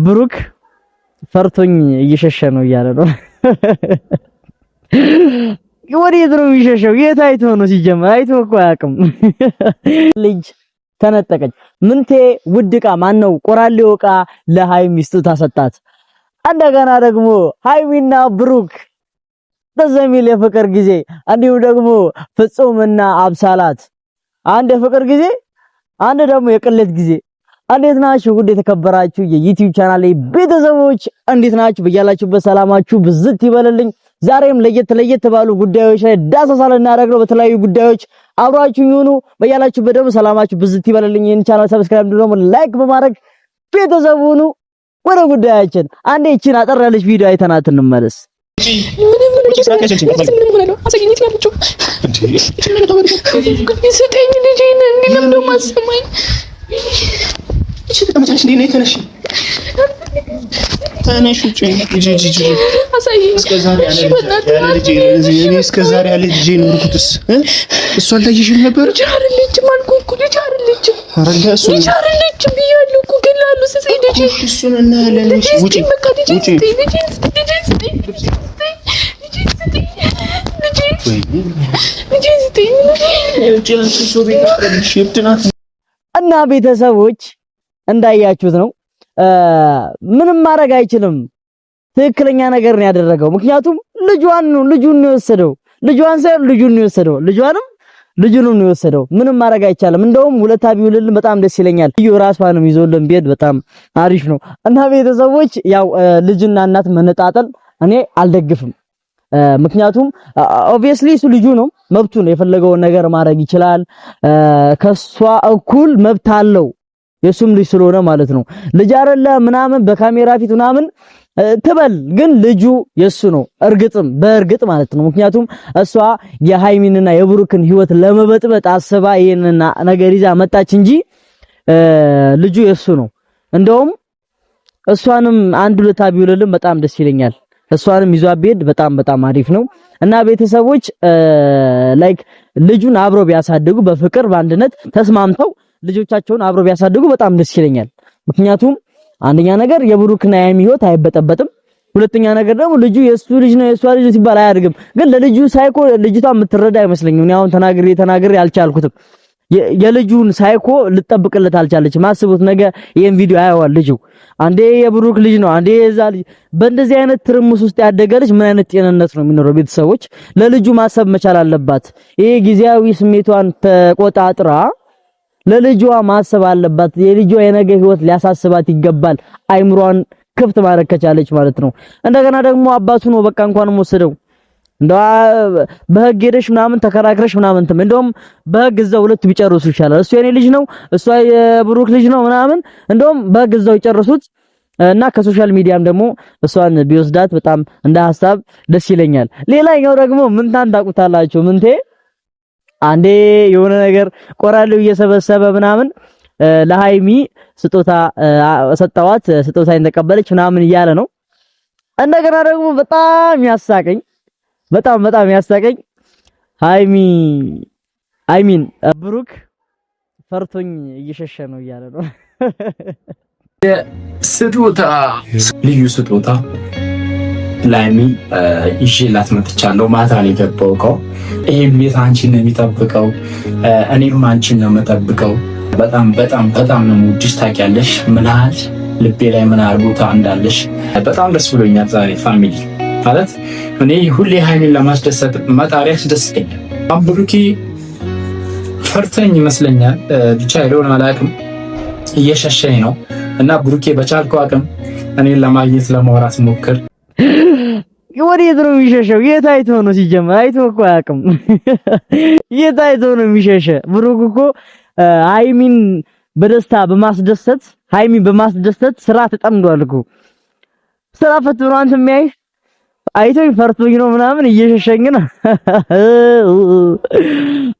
ብሩክ ፈርቶኝ እየሸሸ ነው እያለ ነው። ወዴት ነው የሚሸሸው? የት አይቶ ነው ሲጀመር? አይቶ እኮ አያውቅም። ልጅ ተነጠቀች። ምንቴ ውድ ዕቃ ማነው ቆራሌው ዕቃ ለሃይሚ ስጦታ ሰጣት። እንደገና ደግሞ ሃይሚና ብሩክ በዘሚል የፍቅር ጊዜ እንዲሁ ደግሞ ፍጹምና አብሳላት አንድ የፍቅር ጊዜ አንድ ደግሞ የቅሌት ጊዜ። እንዴት ናችሁ? ውድ የተከበራችሁ የዩቲዩብ ቻናል ቤተሰቦች እንዴት ናችሁ? በያላችሁበት ሰላማችሁ ብዝት ይበልልኝ። ዛሬም ለየት ባሉ ጉዳዮች ላይ ዳሰሳ ልናደርግ ነው። በተለያዩ ጉዳዮች አብራችሁኝ ሁኑ። በያላችሁበት ደግሞ ሰላማችሁ ብዝት ይበልልኝ። ይህን ቻናል ሰብስክራይብ ደግሞ ላይክ በማድረግ ቤተሰብ ሁኑ። ወደ ጉዳያችን አንዴ እቺን አጠር ያለች ቪዲዮ አይተናት እንመለስ። እስከዛሬ ያለ ልጄ ኖርኩትስ እሷ አልታየሽም ነበር? ልጅ አይደለችም አልኩህ እኮ ልጅ አይደለችም። ልጅ አይደለችም ብያለሁ እኮ ገላሉ ስሰይ ልጅ እሱን እና ለልጅ ውጪ ውጪ እና ቤተሰቦች እንዳያችሁት ነው። ምንም ማድረግ አይችልም። ትክክለኛ ነገር ነው ያደረገው። ምክንያቱም ልጁን ነው የወሰደው። ልጇን ሳይሆን ልጁን ነው የወሰደው። ልጁን ነው የወሰደው። ምንም ማድረግ አይቻልም። እንደውም ሁለታ ቢውልልን በጣም ደስ ይለኛል። ልጁ ራሷንም ይዞልን ቢሄድ በጣም አሪፍ ነው። እና ቤተሰቦች ያው ልጅና እናት መነጣጠል እኔ አልደግፍም። ምክንያቱም ኦብቪየስሊ እሱ ልጁ ነው፣ መብቱ ነው። የፈለገውን ነገር ማድረግ ይችላል። ከሷ እኩል መብት አለው። የሱም ልጅ ስለሆነ ማለት ነው። ልጅ አይደለ ምናምን በካሜራ ፊት ምናምን ትበል፣ ግን ልጁ የሱ ነው። በእርግጥ ማለት ነው። ምክንያቱም እሷ የሃይሚንና የብሩክን ህይወት ለመበጥበጥ አስባ ይሄንን ነገር ይዛ መጣች እንጂ ልጁ የሱ ነው። እንደውም እሷንም አንድ ሁለት ቢውልልን በጣም ደስ ይለኛል። እሷንም ይዟ ቢሄድ በጣም አሪፍ ነው። እና ቤተሰቦች ላይክ ልጁን አብረው ቢያሳድጉ በፍቅር በአንድነት ተስማምተው ልጆቻቸውን አብረው ቢያሳድጉ በጣም ደስ ይለኛል። ምክንያቱም አንደኛ ነገር የብሩክና የሃይሚ ህይወት አይበጠበጥም። ሁለተኛ ነገር ደግሞ ልጁ የሱ ልጅ ነው የሷ ልጅ ሲባል አያድግም። ግን ለልጁ ሳይኮ ልጅቷ የምትረዳ አይመስለኝም። እኔ አሁን ተናግሬ አልቻልኩትም። የልጁን ሳይኮ ልጠብቅለት አልቻለችም። አስቡት፣ ነገ ይሄን ቪዲዮ አያዋል ልጁ አንዴ የብሩክ ልጅ ነው አንዴ የዛ ልጅ። በእንደዚህ አይነት ትርምስ ውስጥ ያደገ ልጅ ምን አይነት ጤንነት ነው የሚኖረው? ቤተሰቦች ለልጁ ማሰብ መቻል አለባት። ይሄ ጊዜያዊ ስሜቷን ተቆጣጥራ ለልጇ ማሰብ አለባት። የልጇ የነገ ህይወት ሊያሳስባት ይገባል። አይምሯን ክፍት ማድረግ ከቻለች ማለት ነው። እንደገና ደግሞ አባቱ ነው በቃ እንኳንም ወሰደው። በህግ ሄደሽ ምናምን ተከራክረሽ ምናምን እንደውም በህግ እዛው ሁለቱ ቢጨርሱ ይሻላል። እሱ የኔ ልጅ ነው እሷ የብሩክ ልጅ ነው ምናምን እንደውም በህግ እዛው ይጨርሱት እና ከሶሻል ሚዲያም ደግሞ እሷን ቢወስዳት በጣም እንደ ሐሳብ ደስ ይለኛል። ሌላኛው ደግሞ ምንታን ታውቁታላችሁ። ምንቴ አንዴ የሆነ ነገር ቆራሌው እየሰበሰበ ምናምን ለሃይሚ ስጦታ ሰጣዋት፣ ስጦታን ተቀበለች ምናምን እያለ ነው። እንደገና ደግሞ በጣም ያሳቀኝ ሃይሚን ብሩክ ፈርቶኝ እየሸሸ ነው እያለ ነው። ስጦታ ልዩ ስጦታ ለሃይሚ ይዤላት መጥቻለሁ። ማታ ነው የገባው። ይሄም ቤት አንቺን ነው የሚጠብቀው፣ እኔም አንቺን ነው የምጠብቀው። በጣም ነው የምወድሽ። ታውቂያለሽ ምን ያህል ልቤ ላይ ምን ያህል ቦታ እንዳለሽ። በጣም ደስ ብሎኛል ዛሬ ፋሚሊ ማለት እኔ ሁሌ ሃይሚን ለማስደሰት መጣሪ ያስደስተኛል። ብሩኬ ፈርተኝ ይመስለኛል ብቻ ያለውን አላውቅም፣ እየሸሸኝ ነው እና ብሩኬ በቻልከው አቅም እኔን ለማግኘት ለማውራት ሞክር። ወዴት ነው የሚሸሸው? የት አይቶ ነው ሲጀመር? አይቶ እኮ አያውቅም። የት አይቶ ነው የሚሸሸ? ብሩክ እኮ ሃይሚን በማስደሰት ስራ ተጠምዷል እኮ። ስራ ፈት ነው አንተ የሚያይ አይቶኝ ፈርቶኝ ነው ምናምን እየሸሸኝ ነው።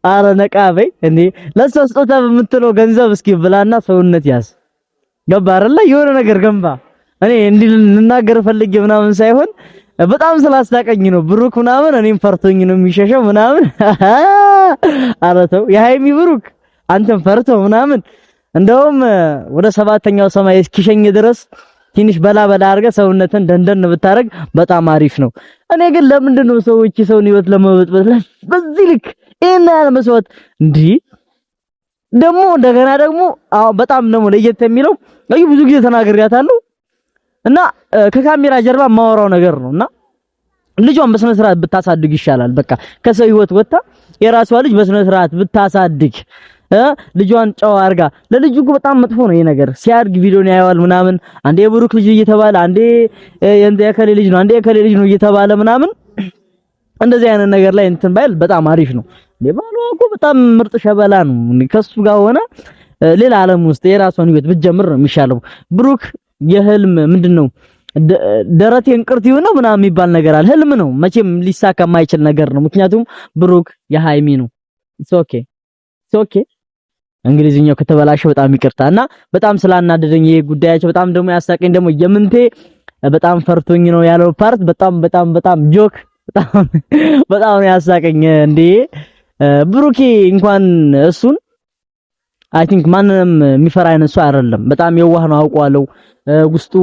አረ ነቃ በይ እንዴ! ለሷ ስጦታ በምትለው ገንዘብ እስኪ ብላና ሰውነት ያዝ። ገባ አይደለ? የሆነ ነገር ገንባ። እኔ እንዲህ ልናገር ፈልጌ ምናምን ሳይሆን በጣም ስላስታቀኝ ነው። ብሩክ ምናምን እኔም ፈርቶኝ ነው የሚሸሸው ምናምን። አረ ተው የሃይሚ ብሩክ አንተም ፈርተው ምናምን እንደውም ወደ 7ኛው ሰማይ እስኪሸኝ ድረስ ትንሽ በላ አድርገህ ሰውነትን ደንደን ብታረግ በጣም አሪፍ ነው። እኔ ግን ለምንድነው ሰዎች ሰውን ህይወት ለመበጥበጥ በዚህ ልክ ይሄን ያህል መስዋዕት እንዲህ ደግሞ እንደገና ደግሞ በጣም ደግሞ ለየት የሚለው ብዙ ጊዜ ተናግሬያታለሁ እና ከካሜራ ጀርባ የማወራው ነገር ነውና ልጇን በስነ ስርዓት ብታሳድግ ይሻላል። በቃ ከሰው ህይወት ወጣ የራሷ ልጅ በስነ ስርዓት ብታሳድግ ልጇን ጨዋ አርጋ ለልጁ በጣም መጥፎ ነው ይሄ ነገር። ሲያድግ ቪዲዮን ያየዋል ምናምን አንዴ የብሩክ ልጅ እየተባለ አንዴ የከሌ ልጅ ነው አንዴ የከሌ ልጅ ነው እየተባለ ምናምን እንደዚህ አይነት ነገር ላይ እንትን ባይል በጣም አሪፍ ነው። ለባሏ እኮ በጣም ምርጥ ሸበላ ነው። ከሱ ጋር ሆነ ሌላ ዓለም ውስጥ የራሷን ህይወት ብትጀምር ነው የሚሻለው። ብሩክ የህልም ምንድነው ደረቴን ቅርት ይሆነ ምናምን የሚባል ነገር አለ። ህልም ነው መቼም ሊሳካ የማይችል ነገር ነው። ምክንያቱም ብሩክ የሃይሚ ነው። ኦኬ እንግሊዝኛው ከተበላሸ በጣም ይቅርታና በጣም ስላናደደኝ ይሄ ጉዳያቸው በጣም ደግሞ ያሳቀኝ ደግሞ የምንቴ በጣም ፈርቶኝ ነው ያለው ፓርት በጣም ጆክ በጣም ያሳቀኝ እንዴ ብሩኬ እንኳን እሱን አይ ቲንክ ማንንም የሚፈራ አይነት ሰው አይደለም። በጣም የዋህ ነው አውቀዋለሁ። ውስጡ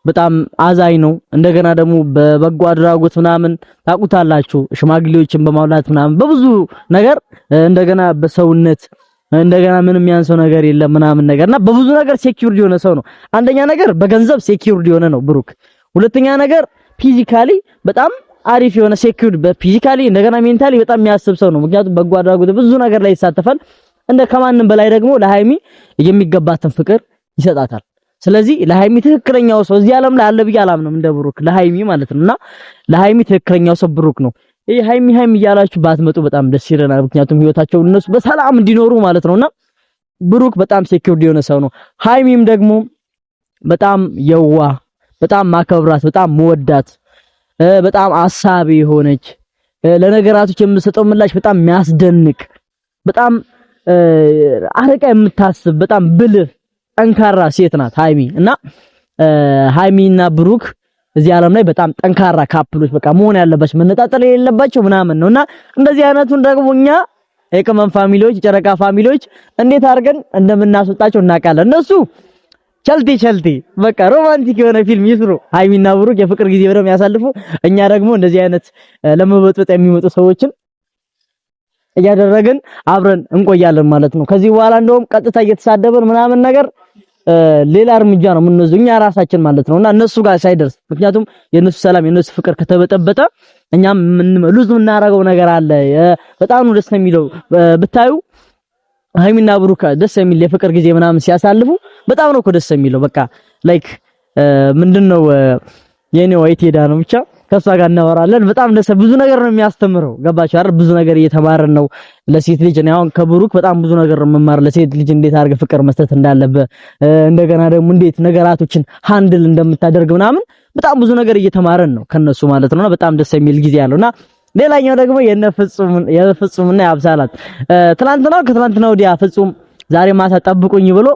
በጣም አዛኝ ነው። እንደገና ደግሞ በበጎ አድራጎት ምናምን ታውቁታላችሁ ሽማግሌዎችን በማውላት ምናምን በብዙ ነገር እንደገና በሰውነት እንደገና ምንም ያንሰው ነገር የለም ምናምን ነገርና በብዙ ነገር ሴኩሪቲ የሆነ ሰው ነው። አንደኛ ነገር በገንዘብ ሴኩሪቲ የሆነ ነው ብሩክ። ሁለተኛ ነገር ፊዚካሊ በጣም አሪፍ የሆነ ሴኩሪቲ በፊዚካሊ እንደገና ሜንታሊ በጣም የሚያስብ ሰው ነው። ምክንያቱም በጎ አድራጎት ብዙ ነገር ላይ ይሳተፋል። ከማንም በላይ ደግሞ ለሃይሚ የሚገባትን ፍቅር ይሰጣታል። ስለዚህ ለሃይሚ ትክክለኛው ሰው እዚህ ዓለም ላይ አለ ብዬ አላምንም እንደ ብሩክ ለሃይሚ ማለት ነውና ለሃይሚ ትክክለኛው ሰው ብሩክ ነው። ይሄ ሃይሚ እያላችሁ ባትመጡ በጣም ደስ ይለናል። ምክንያቱም ህይወታቸው እነሱ በሰላም እንዲኖሩ ማለት ነውና ብሩክ በጣም ሴኩሪቲ የሆነ ሰው ነው። ሃይሚም ደግሞ በጣም የዋህ በጣም ማከብራት በጣም መወዳት በጣም አሳቢ የሆነች ለነገራቶች የምትሰጠው ምላሽ በጣም የሚያስደንቅ በጣም አረቃ የምታስብ በጣም ብልህ ጠንካራ ሴት ናት ሃይሚ እና ሃይሚና ብሩክ እዚህ ዓለም ላይ በጣም ጠንካራ ካፕሎች በቃ መሆን ያለባቸው መነጣጠል የሌለባቸው ምናምን ነውና እንደዚህ አይነቱን ደግሞ እኛ የቅመም ፋሚሊዎች የጨረቃ ፋሚሊዎች እንዴት አድርገን እንደምናስወጣቸው እናውቃለን። እነሱ ቸልቲ በቃ ሮማንቲክ የሆነ ፊልም ይስሩ ሃይሚና ብሩክ የፍቅር ጊዜ በደም ያሳልፉ። እኛ ደግሞ እንደዚህ አይነት ለመበጥበጥ የሚመጡ ሰዎችን እያደረግን አብረን እንቆያለን ማለት ነው። ከዚህ በኋላ እንደውም ቀጥታ እየተሳደበን ምናምን ነገር ሌላ እርምጃ ነው የምንወስደው እኛ ራሳችን ማለት ነውና እነሱ ጋር ሳይደርስ ምክንያቱም የነሱ ሰላም የነሱ ፍቅር ከተበጠበጠ እኛም ሉዝ የምናደርገው ነገር አለ። በጣም ደስ የሚለው ብታዩ ሃይሚና ብሩክ ደስ የሚል የፍቅር ጊዜ ምናምን ሲያሳልፉ በጣም ነው እኮ ደስ የሚለው። በቃ ላይክ ምንድነው የኔ ወይት ሄዳ ነው ብቻ ከሷ ጋር እናወራለን። በጣም ደስ ብዙ ነገር ነው የሚያስተምረው። ገባችሁ አይደል? ብዙ ነገር እየተማረን ነው ለሴት ልጅ ነው። አሁን ከብሩክ በጣም ብዙ ነገር መማር ለሴት ልጅ እንዴት አድርገህ ፍቅር መስጠት እንዳለበት እንደገና ደግሞ እንዴት ነገራቶችን ሃንድል እንደምታደርግ ምናምን በጣም ብዙ ነገር እየተማረን ነው ከነሱ ማለት ነውና በጣም ደስ የሚል ጊዜ ያለውና ሌላኛው ደግሞ የፍጹምና የአብሳላት ትናንትና ከትናንትና ወዲያ ፍጹም ዛሬ ማታ ጠብቁኝ ብሎ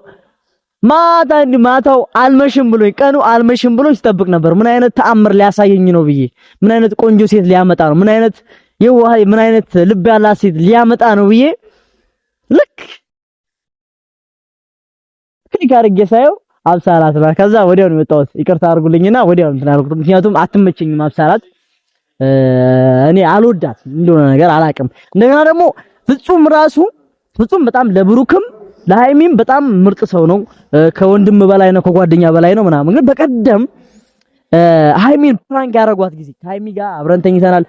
ማታው አልመሽም ብሎኝ ቀኑ አልመሽም ብሎ ሲጠብቅ ነበር። ምን አይነት ተአምር ሊያሳየኝ ነው ብዬ ምን አይነት ቆንጆ ሴት ሊያመጣ ነው ምን አይነት የዋህ ምን አይነት ልብ ያላት ሴት ሊያመጣ ነው ብዬ ልክ ክሊክ አድርጌ ሳየው አብሳላት ነው። ከዛ ወዲያው ነው የመጣሁት። ይቅርታ አድርጉልኝና ወዲያው እንትን አልኩት። ምክንያቱም አትመቸኝም አብሳላት እኔ አልወዳት እንደሆነ ነገር አላቅም። እንደገና ደግሞ ፍጹም በጣም ለብሩክም ለሃይሚም በጣም ምርጥ ሰው ነው። ከወንድም በላይ ነው ከጓደኛ በላይ ነው ምናምን። ግን በቀደም ሃይሚን ፕራንክ ያደረጓት ጊዜ ከሃይሚ ጋር አብረን ተኝተናል።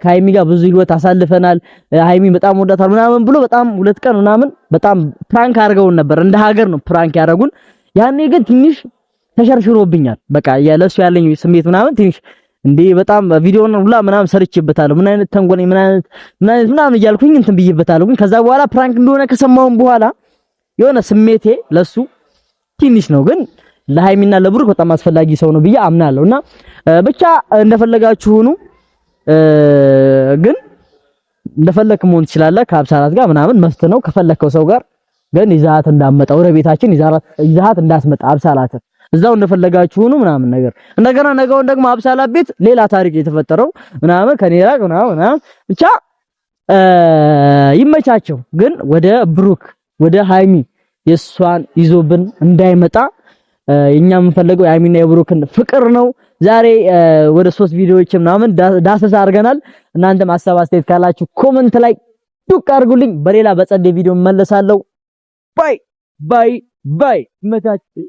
ከሃይሚ ጋር ብዙ ህይወት አሳልፈናል። ሃይሚን በጣም ወዳታል ምናምን ብሎ በጣም 2 ቀን ምናምን በጣም ፕራንክ አድርገውን ነበር። እንደ ሀገር ነው ፕራንክ ያደረጉን። ያኔ ግን ትንሽ ተሸርሽሮብኛል። በቃ ለሱ ያለኝ ስሜት ምናምን ትንሽ እንዴ በጣም ቪዲዮውን ሁላ ምናምን ሰርቼበታለሁ። ምን አይነት ተንጎኔ ምን አይነት ምናምን እያልኩኝ እንትን ብዬበታለሁ። ግን ከዛ በኋላ ፕራንክ እንደሆነ ከሰማውን በኋላ የሆነ ስሜቴ ለሱ ትንሽ ነው። ግን ለሃይሚና ለብሩክ በጣም አስፈላጊ ሰው ነው ብዬ አምናለሁና ብቻ እንደፈለጋችሁ ሁኑ። ግን እንደፈለክ መሆን ትችላለህ ከአብሳላት ጋር ምናምን መፍት ነው ከፈለከው ሰው ጋር። ግን ይዛት እንዳመጣ ወደ ቤታችን ይዛት እንዳስመጣ አብሳላት እዛው እንደፈለጋችሁ ሁኑ ምናምን ነገር። እንደገና ነገውን ደግሞ አብሳላት ቤት ሌላ ታሪክ የተፈጠረው ምናምን ከኔራ ምናምን ብቻ ይመቻቸው። ግን ወደ ብሩክ ወደ ሃይሚ የሷን ይዞብን እንዳይመጣ እኛ የምንፈልገው የሃይሚና የብሩክን ፍቅር ነው። ዛሬ ወደ 3 ቪዲዮዎች ምናምን ዳሰሳ አድርገናል። እናንተም ሀሳብ አስተያየት ካላችሁ ኮመንት ላይ ዱቅ አድርጉልኝ። በሌላ በጸዴ ቪዲዮ እመለሳለሁ። ባይ ባይ ባይ። መታችሁ